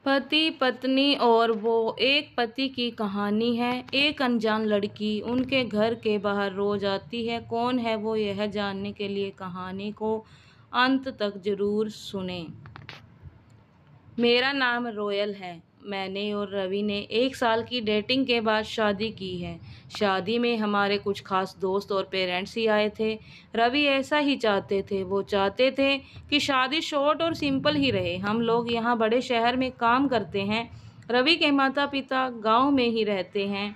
पति पत्नी और वो एक पति की कहानी है। एक अनजान लड़की उनके घर के बाहर रोज आती है। कौन है वो, यह जानने के लिए कहानी को अंत तक जरूर सुने। मेरा नाम रोयल है। मैंने और रवि ने 1 साल की डेटिंग के बाद शादी की है। शादी में हमारे कुछ खास दोस्त और पेरेंट्स ही आए थे। रवि ऐसा ही चाहते थे। वो चाहते थे कि शादी शॉर्ट और सिंपल ही रहे। हम लोग यहाँ बड़े शहर में काम करते हैं। रवि के माता पिता गांव में ही रहते हैं।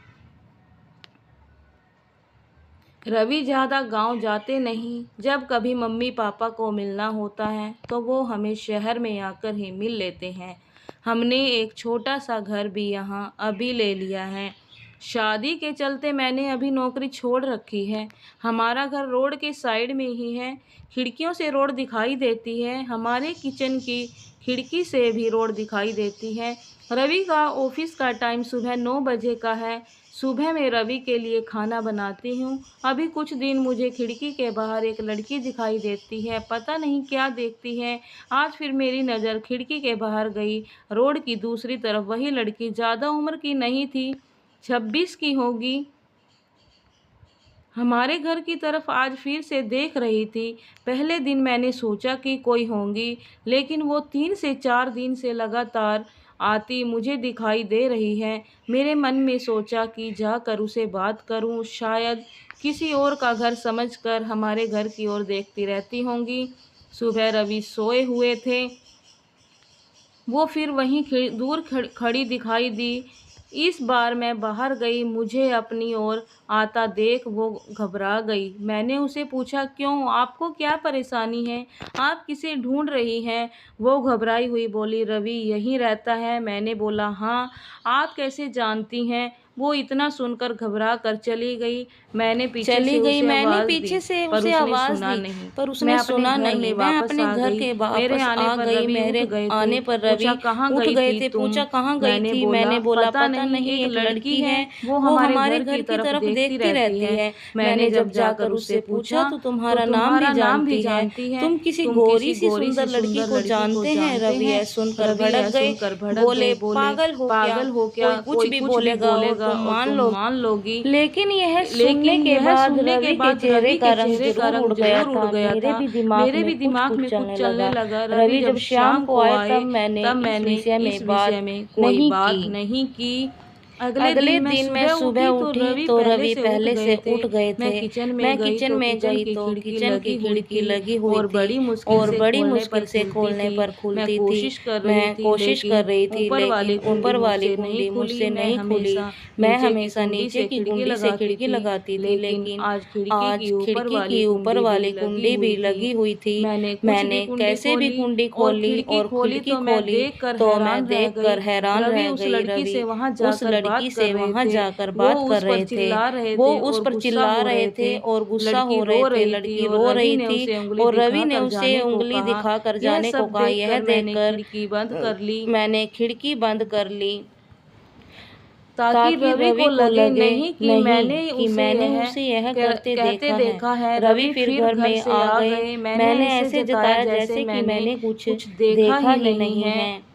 रवि ज़्यादा गांव जाते नहीं। जब कभी मम्मी पापा को मिलना होता है तो वो हमें शहर में आकर ही मिल लेते हैं। हमने एक छोटा सा घर भी यहाँ अभी ले लिया है। शादी के चलते मैंने अभी नौकरी छोड़ रखी है। हमारा घर रोड के साइड में ही है। खिड़कियों से रोड दिखाई देती है। हमारे किचन की खिड़की से भी रोड दिखाई देती है। रवि का ऑफिस का टाइम सुबह 9 बजे का है। सुबह मैं रवि के लिए खाना बनाती हूँ। अभी कुछ दिन मुझे खिड़की के बाहर एक लड़की दिखाई देती है। पता नहीं क्या देखती है। आज फिर मेरी नज़र खिड़की के बाहर गई। रोड की दूसरी तरफ वही लड़की ज़्यादा उम्र की नहीं थी, 26 की होगी, हमारे घर की तरफ आज फिर से देख रही थी। पहले दिन मैंने सोचा कि कोई होंगी, लेकिन वो 3 से 4 दिन से लगातार आती मुझे दिखाई दे रही है। मेरे मन में सोचा कि जाकर उसे बात करूं। शायद किसी और का घर समझकर हमारे घर की ओर देखती रहती होंगी। सुबह रवि सोए हुए थे। वो फिर वहीं दूर खड़ी दिखाई दी। इस बार मैं बाहर गई। मुझे अपनी ओर आता देख वो घबरा गई। मैंने उसे पूछा, क्यों, आपको क्या परेशानी है, आप किसे ढूंढ रही हैं? वो घबराई हुई बोली, रवि यहीं रहता है। मैंने बोला, हाँ, आप कैसे जानती हैं? वो इतना सुनकर घबरा कर चली गई। मैंने पीछे से उसे आवाज़ दी, पर उसने सुना नहीं। मैं अपने घर के वापस आ गई। मेरे आने पर रवि उठ गए थे। पूछा, कहाँ गई थी? मैंने बोला, पता नहीं, एक लड़की है, वो हमारे घर की तरफ देखती रहती है। मैंने जब जाकर उससे पूछा तो तुम्हारा नाम भी जानती है, तुम किसी गोरी सी सुंदर लड़की को जानते हैं? रवि सुनकर भड़क गए। बोले, पागल हो क्या, कुछ भी बोलेगा तुम मान लोगी। लेकिन यह सुनने के बाद रवि के चेहरे का रंग जरूर उड़ गया था। मेरे भी दिमाग में कुछ चलने लगा। रवि जब शाम को आए तब मैंने इस विषय में कोई बात नहीं की। अगले दिन मैं सुबह उठी तो रवि पहले से उठ गए थे। मैं किचन में गई तो किचन की खिड़की लगी हुई थी और बड़ी मुश्किल से खोलने पर खुलती थी। मैं कोशिश कर रही थी, लेकिन ऊपर वाली कुंडी मुझसे नहीं खुली। मैं हमेशा नीचे की कुंडी से खिड़की लगाती थी, लेकिन आज खिड़की की ऊपर वाली कुंडी भी लगी हुई थी। मैंने कैसे भी कुंडी खोली और खिड़की खोली तो मैं देखकर हैरान रह गई। रवि उस लड़की से वहां जाकर बात कर रहे थे। वो उस पर चिल्ला रहे थे और गुस्सा हो रहे थे। लड़की रो रही थी और रवि ने उसे उंगली दिखाकर जाने को कहा। यह देखकर मैंने खिड़की बंद कर ली ताकि रवि को लगे नहीं कि मैंने उसे यह करते देखा है। रवि फिर घर में आ गए। मैंने ऐसे जताया जैसे कि मैंने कुछ देखा ही नहीं है।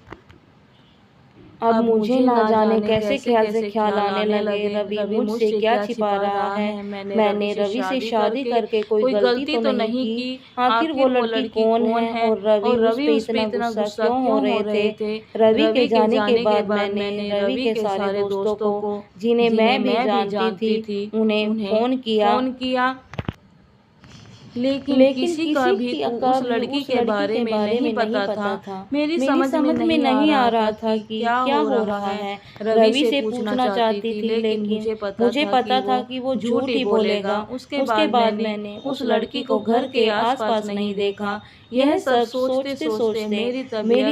अब मुझे ना जाने कैसे ख्याल आने लगे, रवि मुझसे क्या छिपा रहा है। मैंने रवि से शादी करके कोई गलती तो नहीं की। आखिर वो लड़की कौन है और रवि उस पे इतना गुस्सा क्यों हो रहे थे। रवि के जाने के बाद मैंने रवि के सारे दोस्तों को, जिन्हें मैं भी जानती थी, उन्हें फोन किया, लेकिन किसी का भी उस लड़की के बारे में नहीं पता था। मेरी समझ में नहीं आ रहा था कि क्या हो रहा है। रवि से पूछना चाहती थी, लेकिन मुझे पता था कि वो झूठ ही बोलेगा। उसके बाद मैंने उस लड़की को घर के आसपास नहीं देखा। यह सब सोचते सोचते मेरी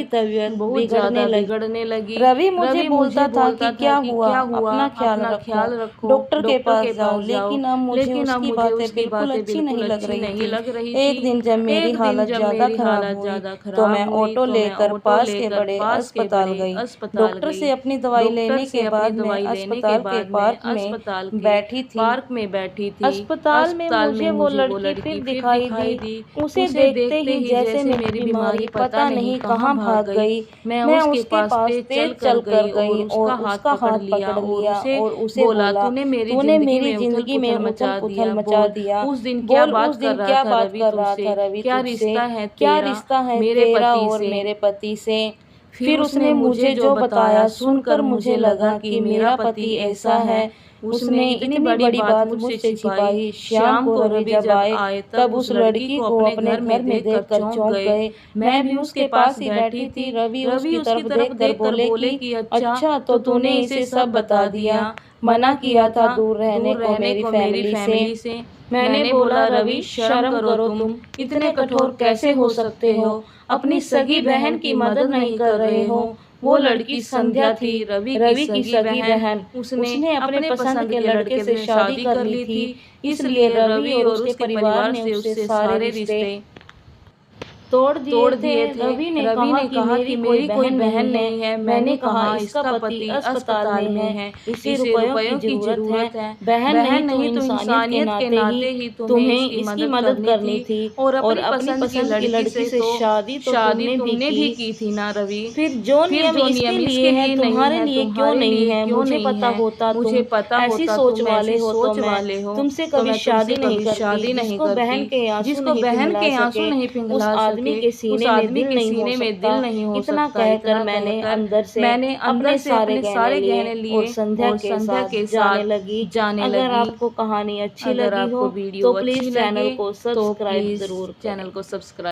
तबीयत बिगड़ने लगी। रवि मुझे बोलता था कि क्या हुआ, अपना ख्याल रखो, डॉक्टर के पास जाओ, लेकिन अब मुझे उसकी बातें बिल्कुल अच्छी नहीं लग रही थी। एक दिन जब मेरी हालत ज्यादा खराब हुई तो मैं ऑटो लेकर पास के बड़े अस्पताल गई। डॉक्टर से अपनी दवाई लेने के बाद मैं अस्पताल के पार्क में बैठी थी। अस्पताल में मुझे वो लड़की फिर दिखाई दी। उसे देखते ही जैसे मेरी बीमारी पता नहीं कहाँ भाग गई। मैं उसके पास तेज चल कर गई और उसका हाथ पकड़ लिया और उसे बोला, तूने मेरी जिंदगी में उथल-पुथल मचा दिया। उस दिन क्या बात कर रहा था रवि तुझसे? क्या रिश्ता है तेरा और मेरे पति से? फिर उसने मुझे जो बताया सुनकर मुझे लगा कि मेरा पति ऐसा है। उसने इतनी बड़ी बात मुझसे छिपाई। शाम को रवि जब आए तब उस लड़की को अपने घर में देखकर चौंक गए। मैं भी उसके पास ही बैठी थी। रवि उसकी तरफ देखकर बोले कि अच्छा तो तूने इसे सब बता दिया। मना किया था दूर रहने को मेरी फैमिली से। मैंने बोला रवि शर्म करो तुम, इतने कठोर कैसे हो सकते हो? अपनी सगी बहन की मदद नहीं कर रहे हो। वो लड़की संध्या थी, रवि की सगी बहन। उसने अपने पसंद के लड़के से शादी कर ली थी, इसलिए रवि और उसके परिवार ने उससे सारे रिश्ते तोड़ दिए थे। रवि ने कहा कि मेरी कोई बहन नहीं है। मैंने कहा इसका पति अस्पताल में है, इसे रुपयों की जरूरत है। बहन नहीं तो इंसानियत के नाते ही तुम्हें इसकी मदद करनी थी और अपनी पसंद की लड़की से शादी तुमने भी की थी ना रवि? फिर जो नियम इसके लिए है तुम्हारे लिए क्यों नहीं है? मुझे पता होता तुम ऐसी सोच वाले हो तो मैं तुमसे कभी शादी नहीं करती। जिसको बहन के आंसू नहीं पिघला आदमी के सीने में दिल नहीं हो सकता। इतना कहकर मैंने अंदर से अपने सारे गहने लिए और संध्या के साथ जाने लगी। अगर आपको कहानी अच्छी लगी हो तो प्लीज चैनल को सब्सक्राइब जरूर करें।